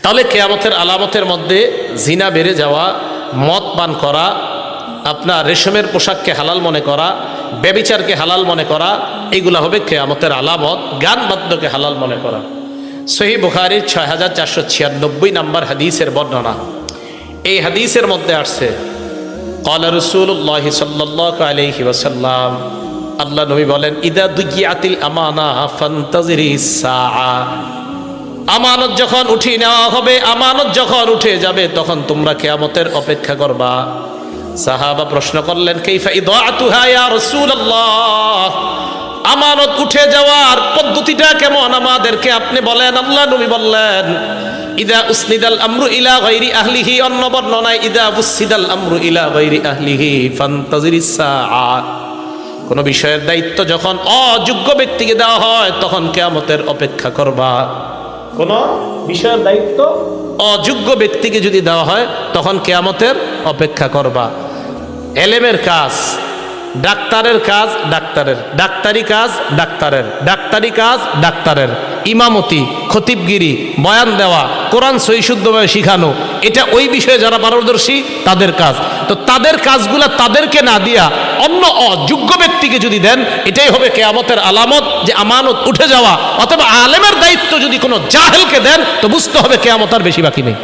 তাহলে কিয়ামতের আলামতের মধ্যে জিনা বেড়ে যাওয়া, মদ পান করা, আপনার রেশমের পোশাককে হালাল মনে করা, ব্যভিচারকে হালাল মনে করা, এইগুলা হবে কিয়ামতের আলামত। গান বাদ্যকে হালাল মনে করা। সহিহ বুখারীর 6496 নম্বর হাদিসের বর্ণনা। এই হাদিসের মধ্যে আসছে ক্বালা রাসূলুল্লাহ সাল্লাল্লাহু আলাইহি ওয়াসাল্লাম, আল্লাহ নবী বলেন, ইদা দুগিয়াতিল আমানা ফান্তাজিরিস সাআ। আমানত যখন উঠিয়ে নেওয়া হবে, আমানত যখন উঠে যাবে, তখন তোমরা কিয়ামতের অপেক্ষা করবা। সাহাবা প্রশ্ন করলেন, কাইফা ইদাআতুহা ইয়া রাসূলুল্লাহ, আমানত উঠে যাওয়ার পদ্ধতিটা কেমন আমাদেরকে আপনি বলেন। আল্লাহ নবী বললেন, ইদা উসনিদাল আমরু ইলা গায়রি আহলিহি, অন্য বর্ণনায় ইদা উসনিদাল আমরু ইলা গায়রি আহলিহি ফান্তাজিরিস সাআ। কোন বিষয়ের দায়িত্ব যখন অযোগ্য ব্যক্তিকে দেওয়া হয়, তখন কিয়ামতের অপেক্ষা করবা। কোন বিষয়ের দায়িত্ব অযোগ্য ব্যক্তিকে যদি দেওয়া হয়, তখন কিয়ামতের অপেক্ষা করবা। এলেমের কাজ ডাক্তারের কাজ ডাক্তারের, ডাক্তারি কাজ ডাক্তারের, ডাক্তারি কাজ ডাক্তারের, ইমামতি, খতিবগিরি, বয়ান দেওয়া, কোরআন সহিহ শুদ্ধভাবে শিখানো, এটা ওই বিষয়ে যারা পারদর্শী তাদের কাজ। তো তাদের কাজগুলা তাদেরকে না দিয়া অন্য অযোগ্য ব্যক্তিকে যদি দেন, এটাই হবে কিয়ামতের আলামত যে আমানত উঠে যাওয়া। অথবা আলেমের দায়িত্ব যদি কোনো জাহেলকে দেন, তো বুঝতে হবে কিয়ামত আর বেশি বাকি নেই।